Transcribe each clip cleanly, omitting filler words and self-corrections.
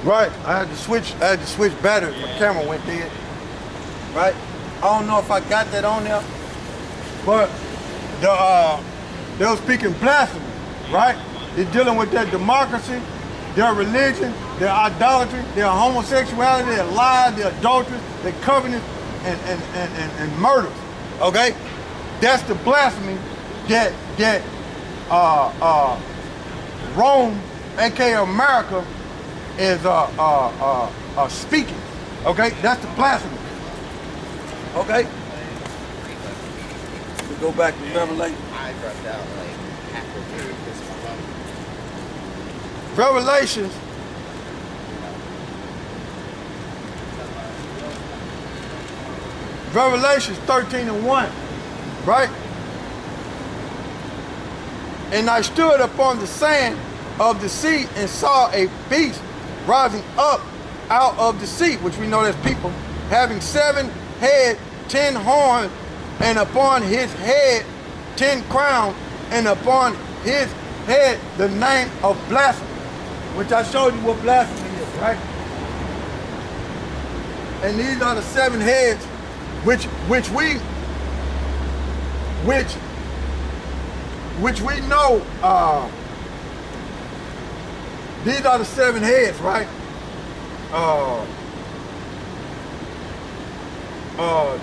Right, I had to switch batteries. My camera went dead. Right? I don't know if I got that on there, but they were speaking blasphemy, right? They're dealing with their democracy, their religion, their idolatry, their homosexuality, their lies, their adultery, their covenants, and murders. Okay? That's the blasphemy that Rome, aka America, is speaking. Okay? That's the blasphemy. Okay? We go back to Revelation. I dropped out like halfway through this one. Revelations 13:1, right? And I stood upon the sand of the sea and saw a beast rising up out of the sea, which we know that's people, having 7 heads, 10 horns, and upon his head 10 crowns, and upon his head the name of blasphemy, which I showed you what blasphemy is, right? And these are the 7 heads which we know, these are the 7 heads, right?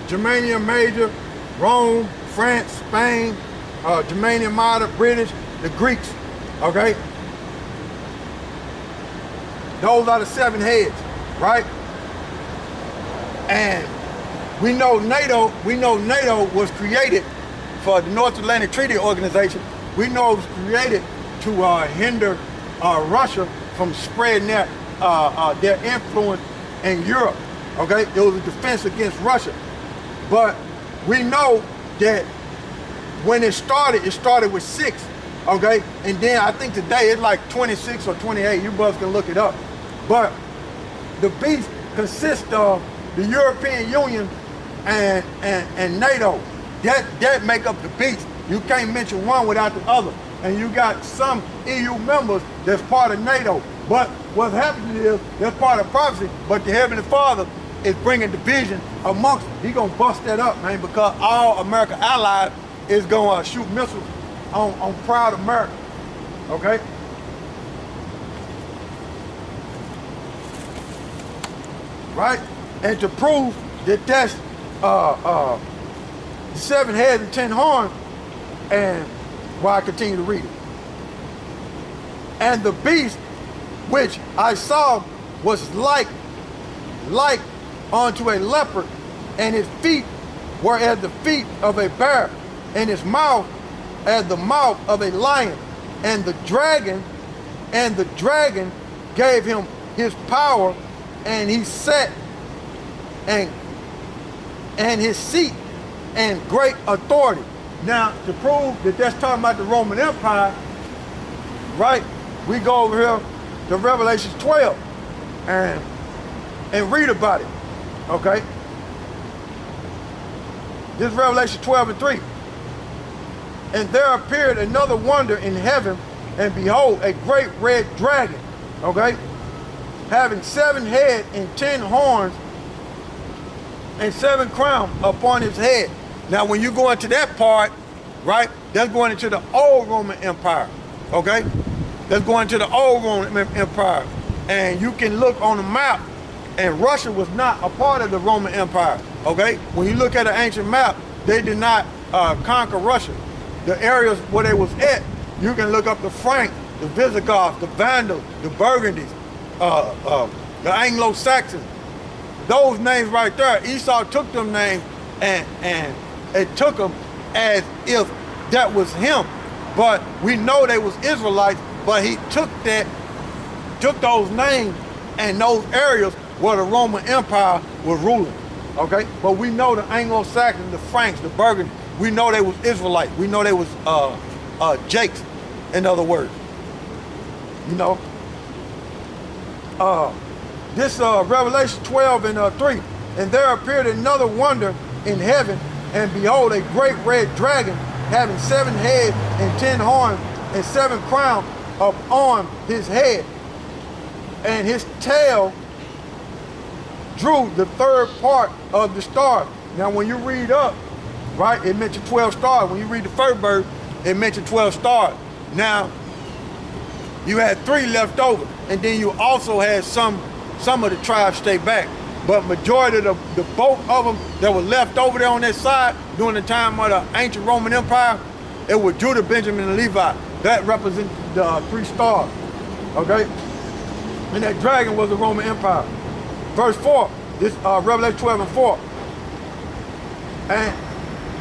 Germania Major, Rome, France, Spain, Germania Minor, British, the Greeks, okay? Those are the 7 heads, right? And we know NATO was created for the North Atlantic Treaty Organization. We know it was created to hinder Russia from spreading their influence in Europe. Okay, it was a defense against Russia. But we know that when it started with 6. Okay, and then I think today it's like 26 or 28. You brothers can look it up. But the beast consists of the European Union and NATO. That make up the beast. You can't mention one without the other. And you got some EU members that's part of NATO. But what's happening is they're part of prophecy, but the Heavenly Father is bringing division amongst them. He's gonna bust that up, man, because all America allies is gonna shoot missiles on proud America. Okay? Right? And to prove that that's the 7 heads and 10 horns, and why I continue to read it. And the beast which I saw was like unto a leopard, and his feet were as the feet of a bear, and his mouth as the mouth of a lion. And the dragon gave him his power, and he sat and his seat and great authority. Now, to prove that that's talking about the Roman Empire, right, we go over here to Revelation 12 and read about it, okay? This is Revelation 12:3. And there appeared another wonder in heaven, and behold, a great red dragon, okay, having 7 heads and 10 horns, and 7 crowns upon his head. Now, when you go into that part, right, that's going into the old Roman Empire, okay? That's going to the old Roman Empire. And you can look on the map, and Russia was not a part of the Roman Empire, okay? When you look at an ancient map, they did not conquer Russia. The areas where they was at, you can look up the Franks, the Visigoths, the Vandals, the Burgundies, the Anglo-Saxons. Those names right there, Esau took them names and it took them as if that was him. But we know they was Israelites, but he took those names and those areas where the Roman Empire was ruling, okay? But we know the Anglo-Saxons, the Franks, the Burgundies, we know they was Israelites. We know they was Jakes, in other words, you know? This Revelation 12:3, and there appeared another wonder in heaven, and behold, a great red dragon, having 7 heads and 10 horns, and 7 crowns upon his head. and his tail drew the third part of the stars. Now when you read up, right, it mentioned 12 stars. When you read the first verse, it mentioned 12 stars. Now, you had 3 left over, and then you also had some of the tribes stay back. But majority of the bulk of them that were left over there on that side during the time of the ancient Roman Empire, it was Judah, Benjamin, and Levi. That represents the 3 stars, okay? And that dragon was the Roman Empire. Verse 4, this Revelation 12 and 4.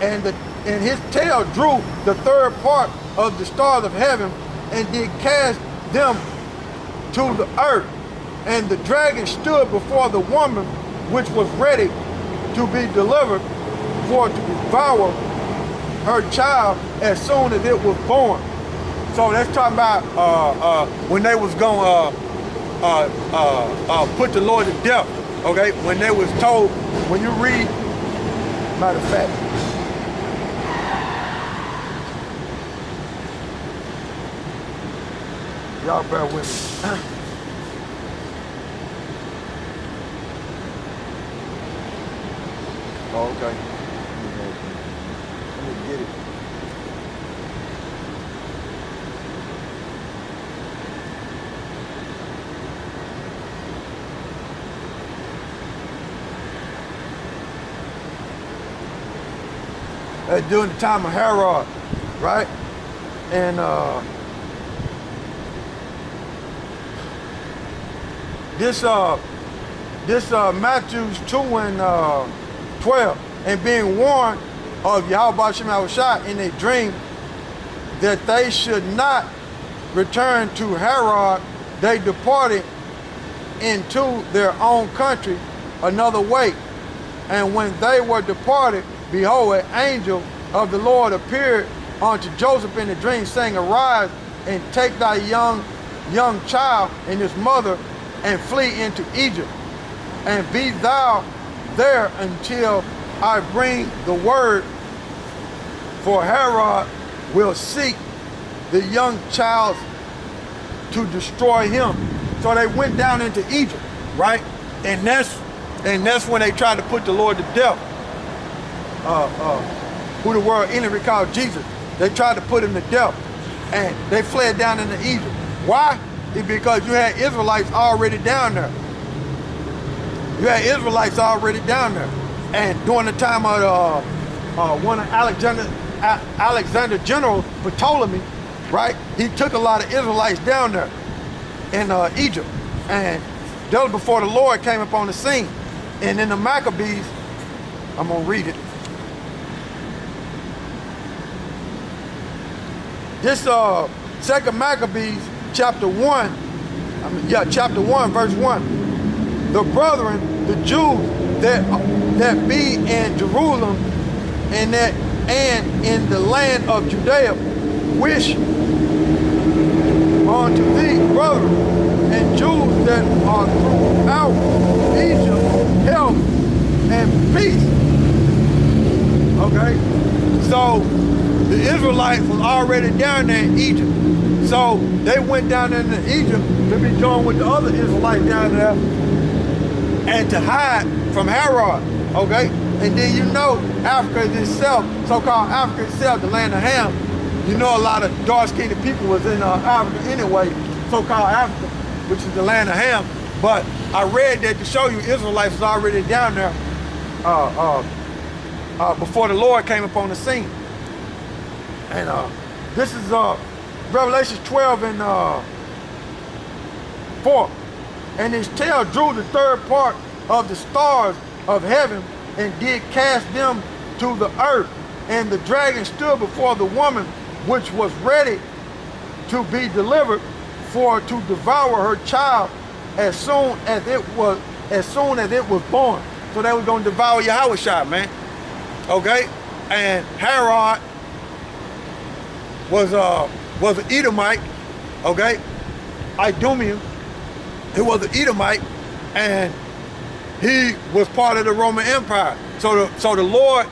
And his tail drew the third part of the stars of heaven and did cast them to the earth. And the dragon stood before the woman which was ready to be delivered for to devour her child as soon as it was born. So that's talking about when they was going put the Lord to death, okay? When they was told, when you read, matter of fact, y'all bear with me. Oh, okay. Let me get it. During the time of Herod, right? And this Matthew 2 and 12, and being warned of YAHAWASHI in a dream that they should not return to Herod, they departed into their own country another way. And when they were departed, behold, an angel of the Lord appeared unto Joseph in a dream, saying, Arise and take thy young child and his mother and flee into Egypt, and be thou there until I bring the word, for Herod will seek the young child to destroy him. So they went down into Egypt, right? And that's when they tried to put the Lord to death. Who the world enemy called Jesus. They tried to put him to death, and they fled down into Egypt. Why? It's because you had Israelites already down there. You had Israelites already down there. And during the time of one of Alexander General, Ptolemy, right? He took a lot of Israelites down there in Egypt. And that was before the Lord came upon the scene. And in the Maccabees, I'm going to read it. This Second Maccabees, chapter 1, chapter 1, verse 1. The brethren, the Jews that be in Jerusalem and in the land of Judea, wish unto thee, brethren, and Jews that are throughout Egypt, health and peace. Okay? So the Israelites was already down there in Egypt. So they went down into Egypt to be joined with the other Israelites down there and to hide from Herod, okay? And then you know Africa itself, so-called Africa itself, the land of Ham, you know a lot of dark-skinned people was in Africa anyway, so-called Africa, which is the land of Ham. But I read that to show you Israelites was already down there before the Lord came upon the scene. And this is Revelation 12 and 4. And his tail drew the third part of the stars of heaven and did cast them to the earth. And the dragon stood before the woman which was ready to be delivered for to devour her child as soon as it was born. So they were going to devour YAHAWASHI, man. Okay? And Herod was an Edomite, okay? Idumean. He was an Edomite, and he was part of the Roman Empire. So the Lord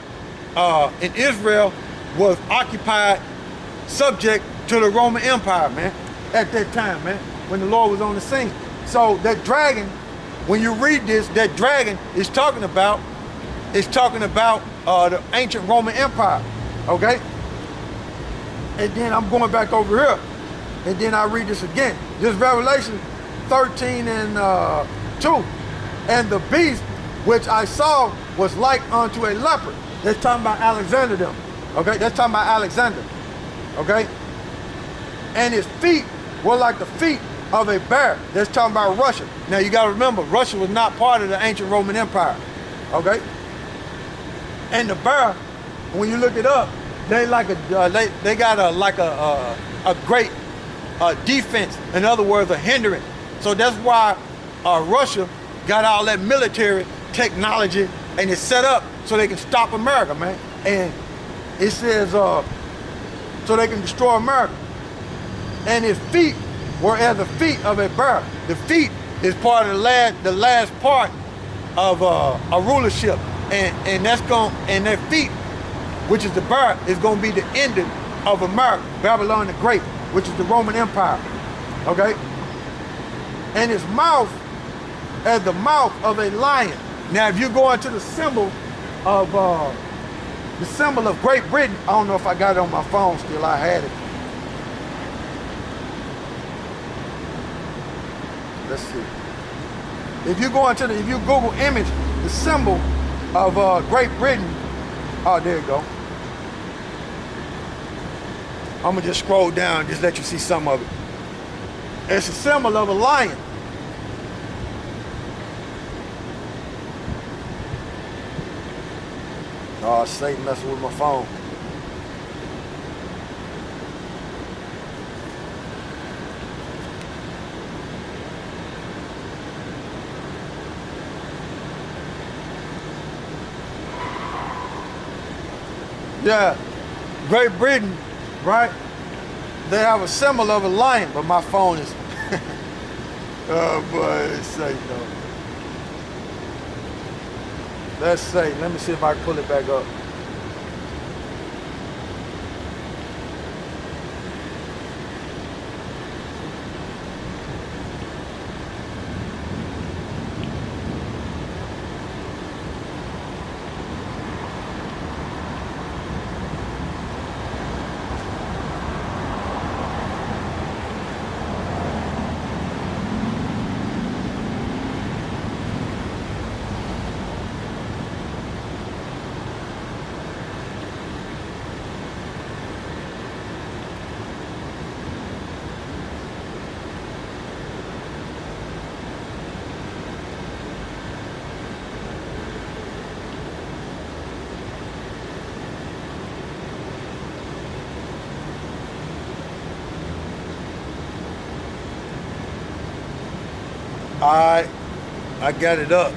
in Israel was occupied, subject to the Roman Empire, man, at that time, man, when the Lord was on the scene. So that dragon, when you read this, that dragon is talking about the ancient Roman Empire, okay? And then I'm going back over here, and then I read this again. This Revelation 13 and 2. And the beast which I saw was like unto a leopard. That's talking about Alexander them, okay? That's talking about Alexander, okay? And his feet were like the feet of a bear. That's talking about Russia. Now you gotta remember, Russia was not part of the ancient Roman Empire, okay? And the bear, when you look it up, they like they got a great defense. In other words, a hindrance. So that's why Russia got all that military technology and it's set up so they can stop America, man. And it says so they can destroy America. And his feet were as the feet of a bear. The feet is part of the last part of a rulership, and their feet, which is the bear, is going to be the ending of America, Babylon the Great, which is the Roman Empire. Okay, and his mouth as the mouth of a lion. Now, if you go into the symbol of Great Britain, I don't know if I got it on my phone still. I had it. Let's see. If you Google image the symbol of Great Britain, oh, there you go. I'm gonna just scroll down and just let you see some of it. It's a symbol of a lion. Oh, Satan messing with my phone. Yeah, Great Britain, right? They have a symbol of a lion, but my phone is, oh boy, it's Satan though. Let's say, let me see if I can pull it back up. I got it up.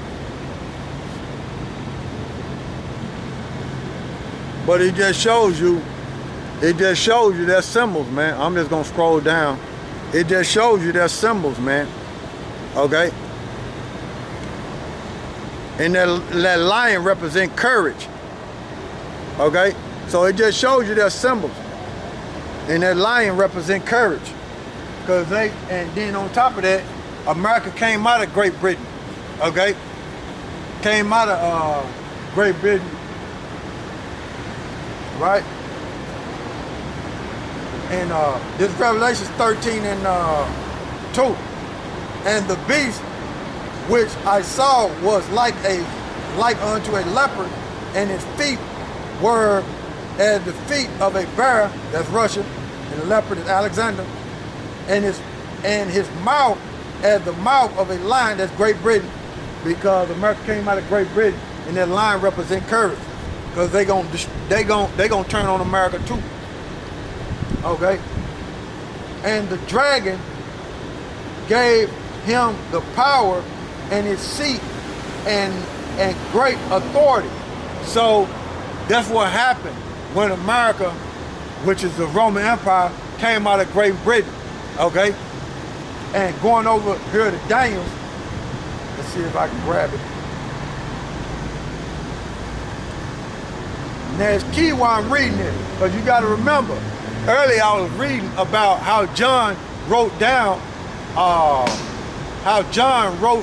But it just shows you their symbols, man. I'm just gonna scroll down. It just shows you their symbols, man. Okay? And that lion represent courage. Okay? So it just shows you their symbols. And that lion represent courage. And then on top of that, America came out of Great Britain, okay? Came out of Great Britain, right? And this Revelation 13 and 2. And the beast which I saw was like unto a leopard, and his feet were as the feet of a bear, that's Russia, and the leopard is Alexander, and his mouth as the mouth of a lion, that's Great Britain, because America came out of Great Britain, and that lion represent courage, because they gonna turn on America too. Okay, and the dragon gave him the power and his seat and great authority. So that's what happened when America, which is the Roman Empire, came out of Great Britain. Okay. And going over here to Daniel, let's see if I can grab it. Now it's key why I'm reading it, because you got to remember, earlier I was reading about how John wrote down how John wrote